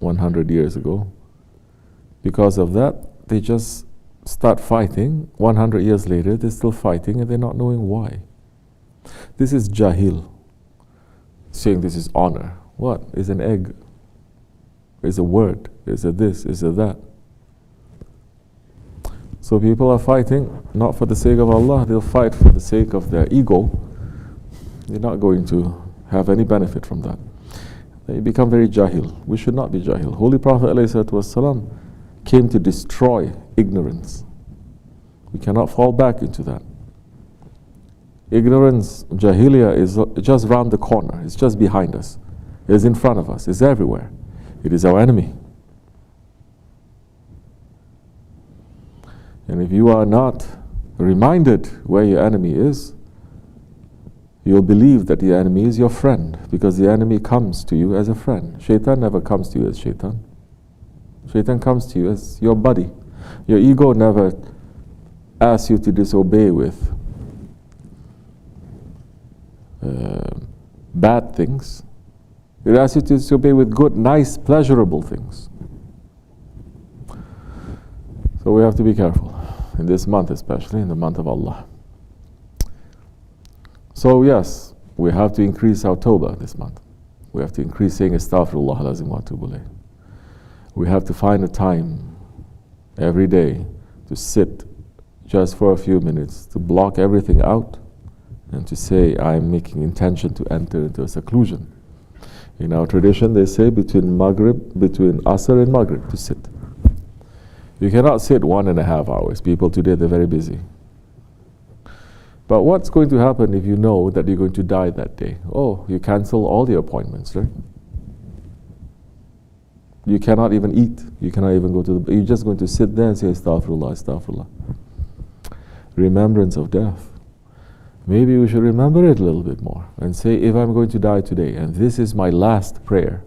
100 years ago. Because of that, they just start fighting. 100 years later, they're still fighting and they're not knowing why. This is jahil, saying this is honor. What? It's an egg. It's a word. It's a this. It's a that. So people are fighting not for the sake of Allah. They'll fight for the sake of their ego. They're not going to have any benefit from that. They become very jahil. We should not be jahil. Holy Prophet ﷺ came to destroy ignorance. We cannot fall back into that. Ignorance, jahiliyyah, is just round the corner. It's just behind us. It's in front of us. It's everywhere. It is our enemy. And if you are not reminded where your enemy is, you'll believe that the enemy is your friend, because the enemy comes to you as a friend. Shaitan never comes to you as shaitan. Shaitan comes to you as your buddy. Your ego never asks you to disobey with bad things. It asks you to disobey with good, nice, pleasurable things. So we have to be careful in this month, especially in the month of Allah. So yes, we have to increase our tawbah this month. We have to increase saying astaghfirullah lazim wa atubu ilayh. We have to find a time every day to sit just for a few minutes, to block everything out and to say, I'm making intention to enter into a seclusion. In our tradition, they say between Asr and Maghrib to sit. You cannot sit 1.5 hours. People today, they're very busy. But what's going to happen if you know that you're going to die that day? Oh, you cancel all the appointments, right? You cannot even eat. You cannot even go to the... You're just going to sit there and say, astaghfirullah, astaghfirullah. Remembrance of death. Maybe we should remember it a little bit more and say, if I'm going to die today, and this is my last prayer,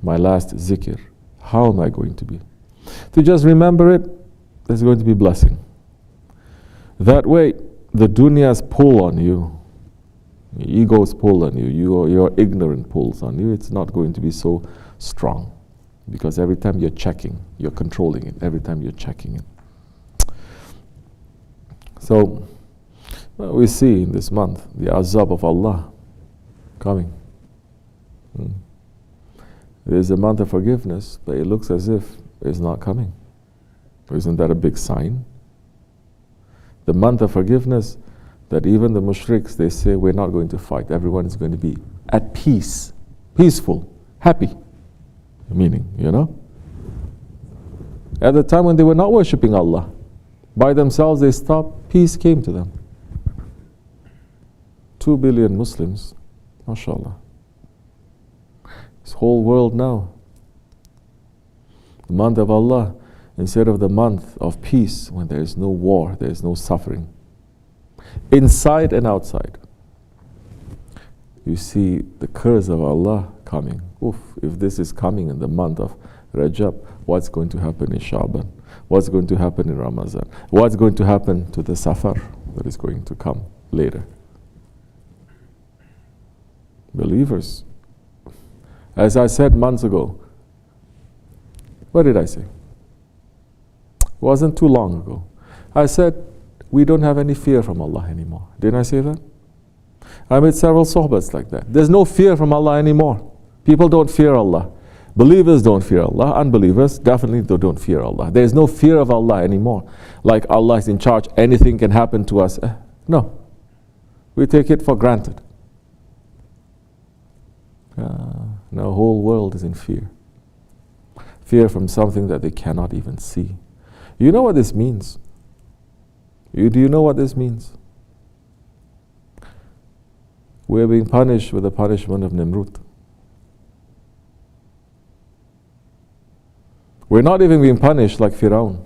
my last zikr, how am I going to be? To just remember it, there's going to be blessing. That way, the dunya's pull on you, your ego's pull on you, your ignorant pulls on you, it's not going to be so strong. Because every time you're checking, you're controlling it. Every time you're checking it. So, we see in this month the azab of Allah coming. There's a month of forgiveness, but it looks as if it's not coming. Isn't that a big sign? The month of forgiveness, that even the mushriks, they say we're not going to fight. Everyone is going to be at peace, peaceful, happy. Meaning, at the time when they were not worshipping Allah, by themselves they stopped, peace came to them. 2 billion Muslims, mashallah. This whole world now. The month of Allah, instead of the month of peace, when there is no war, there is no suffering, inside and outside, you see the curse of Allah coming. Oof, if this is coming in the month of Rajab, what's going to happen in Sha'ban? What's going to happen in Ramadan? What's going to happen to the Safar that is going to come later? Believers, as I said months ago, what did I say? It wasn't too long ago. I said, we don't have any fear from Allah anymore. Didn't I say that? I made several sohbats like that. There's no fear from Allah anymore. People don't fear Allah. Believers don't fear Allah. Unbelievers definitely don't fear Allah. There's no fear of Allah anymore. Like Allah is in charge, anything can happen to us. No. We take it for granted. Now the whole world is in fear. Fear from something that they cannot even see. You know what this means? Do you know what this means? We're being punished with the punishment of Nimrud. We're not even being punished like Firaun.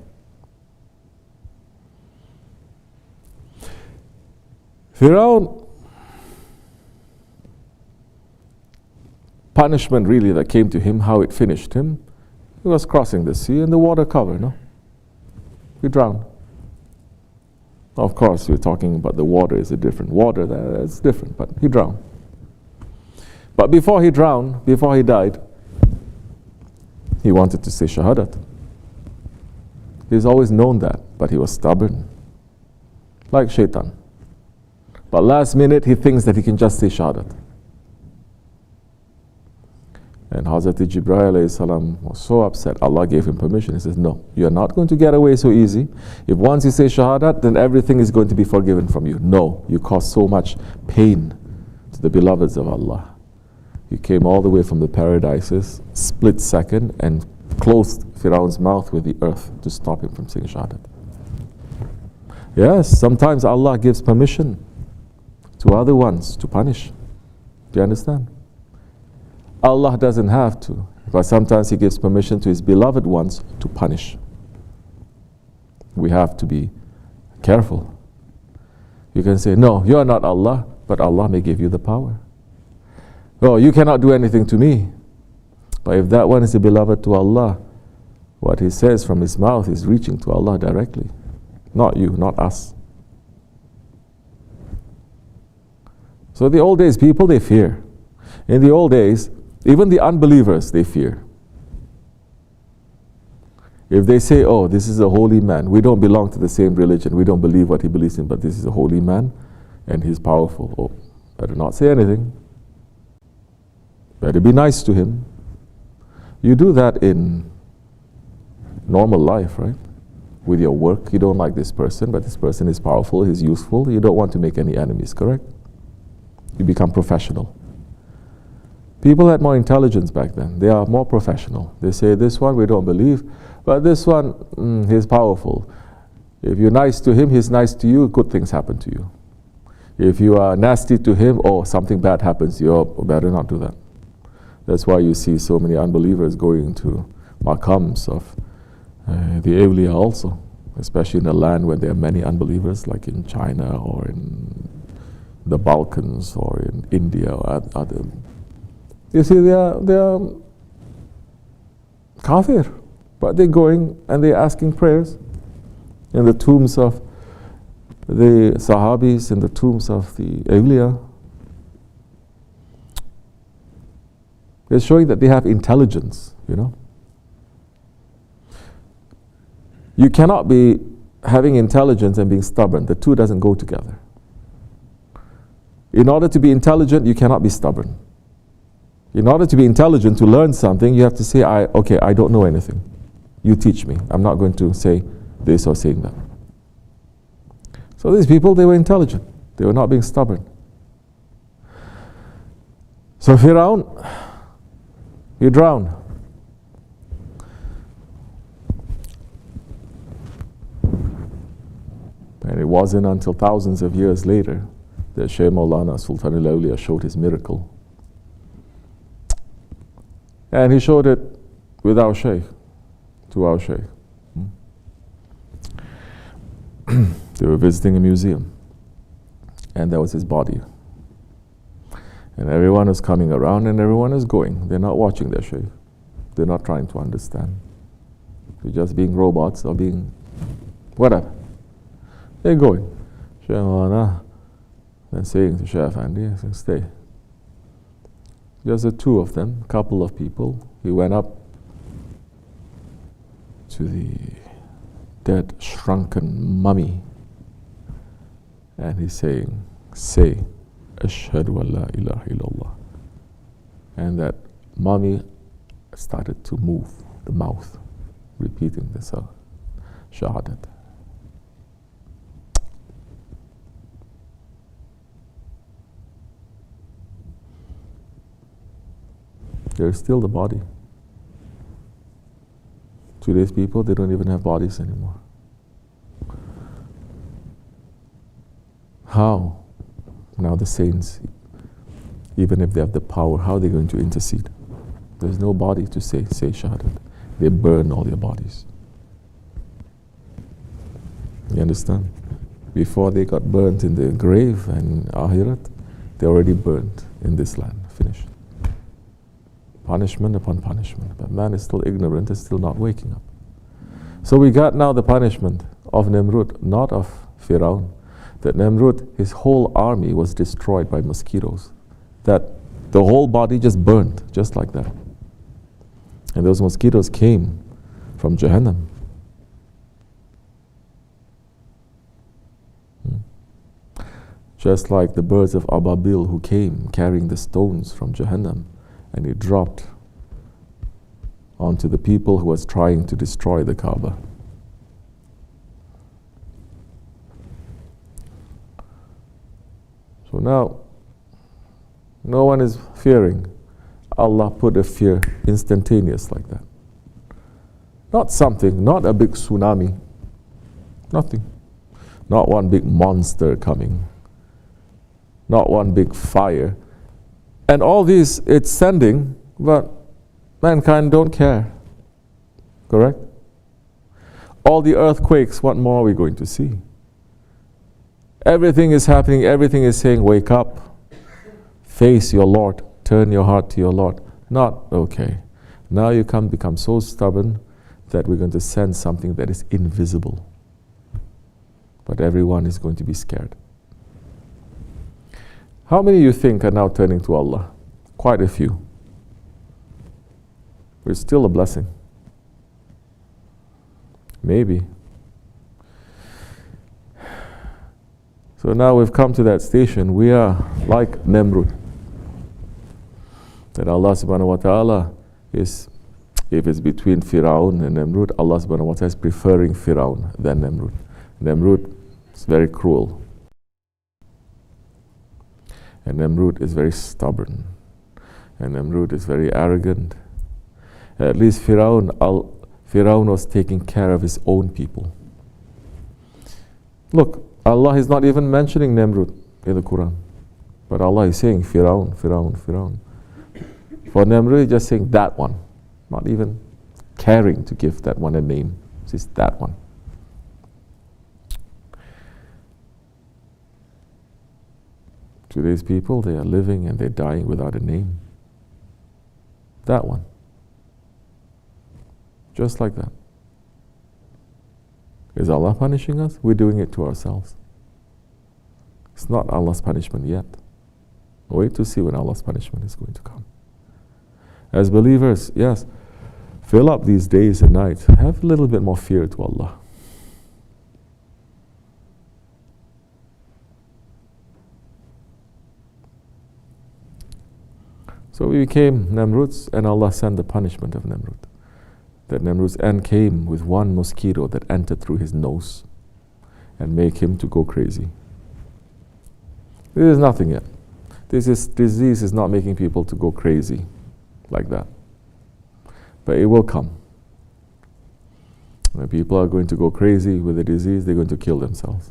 Firaun, punishment really that came to him, how it finished him, he was crossing the sea and the water covered, no? He drowned. Of course, we're talking about the water is a different water, that's different, but he drowned. But before he drowned, before he died, He wanted to say Shahadat. He's always known that, but he was stubborn. Like Shaitan. But last minute he thinks that he can just say Shahadat. And Hazrat Jibreel alayhi salam was so upset. Allah gave him permission. He says, no, you're not going to get away so easy. If once you say Shahadat, then everything is going to be forgiven from you. No, you caused so much pain to the beloveds of Allah. You came all the way from the paradises, split second, and closed Firaun's mouth with the earth to stop him from saying Shahadat. Yes, sometimes Allah gives permission to other ones to punish. Do you understand? Allah doesn't have to, but sometimes He gives permission to His beloved ones to punish. We have to be careful. You can say, no, you are not Allah, but Allah may give you the power. Oh, you cannot do anything to me. But if that one is a beloved to Allah, what he says from his mouth is reaching to Allah directly. Not you, not us. So the old days, people, they fear. In the old days, even the unbelievers, they fear. If they say, oh, this is a holy man, we don't belong to the same religion, we don't believe what he believes in, but this is a holy man and he's powerful. Oh, better not say anything. Better be nice to him. You do that in normal life, right? With your work, you don't like this person, but this person is powerful, he's useful. You don't want to make any enemies, correct? You become professional. People had more intelligence back then. They are more professional. They say, this one we don't believe, but this one, he's powerful. If you're nice to him, he's nice to you, good things happen to you. If you are nasty to him, or something bad happens to you, better not do that. That's why you see so many unbelievers going to maqams of the awliya also, especially in a land where there are many unbelievers, like in China or in the Balkans or in India or other. You see, they are kafir, but they're going and they're asking prayers in the tombs of the Sahabis, in the tombs of the awliya. They're showing that they have intelligence, you know. You cannot be having intelligence and being stubborn. The two doesn't go together. In order to be intelligent, you cannot be stubborn. In order to be intelligent, to learn something, you have to say, okay, I don't know anything. You teach me. I'm not going to say this or saying that. So these people, they were intelligent. They were not being stubborn. So Firaun, he drowned. And it wasn't until thousands of years later that Shaykh Maulana Sultan al-Awliya showed his miracle. And he showed it with our Shaykh, to our Shaykh. They were visiting a museum, and there was his body. And everyone is coming around and everyone is going. They're not watching their Shaykh. They're not trying to understand. They're just being robots or being whatever. They're going. Shaykh Maulana then saying to Shaykh Effendi, stay. Just the two of them, a couple of people. He went up to the dead, shrunken mummy, and he's saying, say, Ashhadu an la ilaha illallah. And that mummy started to move the mouth, repeating this shahadat. There's still the body. Today's people, they don't even have bodies anymore. How? Now the saints, even if they have the power, how are they going to intercede? There's no body to say shahadat. They burn all their bodies. You understand? Before they got burnt in the grave and Akhirat, they already burnt in this land. Finished. Punishment upon punishment. But man is still ignorant, is still not waking up. So we got now the punishment of Nimrud, not of Firaun. That Nimrud, his whole army was destroyed by mosquitoes. That the whole body just burned, just like that. And those mosquitoes came from Jahannam. Just like the birds of Ababil who came carrying the stones from Jahannam, and it dropped onto the people who was trying to destroy the Kaaba. So now, no one is fearing. Allah put a fear instantaneous like that. Not something, not a big tsunami, nothing. Not one big monster coming. Not one big fire. And all these it's sending, but mankind don't care. Correct? All the earthquakes, what more are we going to see? Everything is happening, everything is saying, wake up, face your Lord, turn your heart to your Lord. Not okay. Now you can become so stubborn that we're going to send something that is invisible. But everyone is going to be scared. How many you think are now turning to Allah? Quite a few. It's still a blessing. Maybe. So now we've come to that station. We are like Namrud. That Allah subhanahu wa ta'ala is, if it's between Firaun and Namrud, Allah subhanahu wa ta'ala is preferring Firaun than Namrud. Namrud is very cruel. And Namrud is very stubborn. And Namrud is very arrogant. At least Firaun was taking care of his own people. Look, Allah is not even mentioning Namrud in the Quran. But Allah is saying Firaun, Firaun, Firaun. For Namrud, he's just saying that one. Not even caring to give that one a name. It's just that one. Today's people, they are living and they're dying without a name. That one. Just like that. Is Allah punishing us? We're doing it to ourselves. It's not Allah's punishment yet. Wait to see when Allah's punishment is going to come. As believers, yes, fill up these days and nights. Have a little bit more fear to Allah. So we became Namruds, and Allah sent the punishment of Namrud. That Namrud's end came with one mosquito that entered through his nose and make him to go crazy. This is nothing yet. Disease is not making people to go crazy like that. But it will come. When people are going to go crazy with the disease, they're going to kill themselves.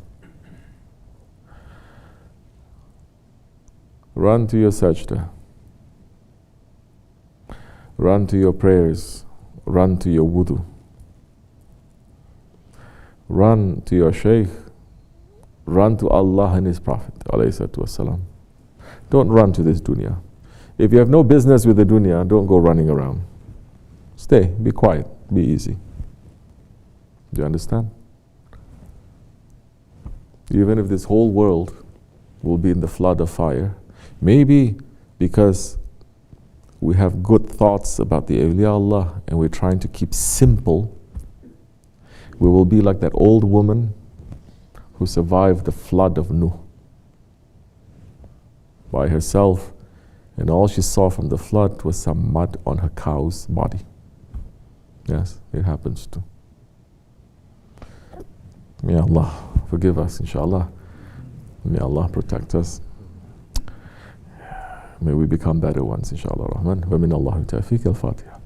Run to your sajda. Run to your prayers. Run to your wudu. Run to your shaykh. Run to Allah and His Prophet ﷺ. Don't run to this dunya. If you have no business with the dunya, don't go running around. Stay, be quiet, be easy. Do you understand? Even if this whole world will be in the flood of fire, maybe because we have good thoughts about the awliya Allah and we're trying to keep simple, we will be like that old woman who survived the flood of Nuh by herself, and all she saw from the flood was some mud on her cow's body. Yes, it happens too. May Allah forgive us, inshallah. May Allah protect us. May we become better ones, inshallah. Rahman. Wa min Allahi tawfiq al-Fatiha.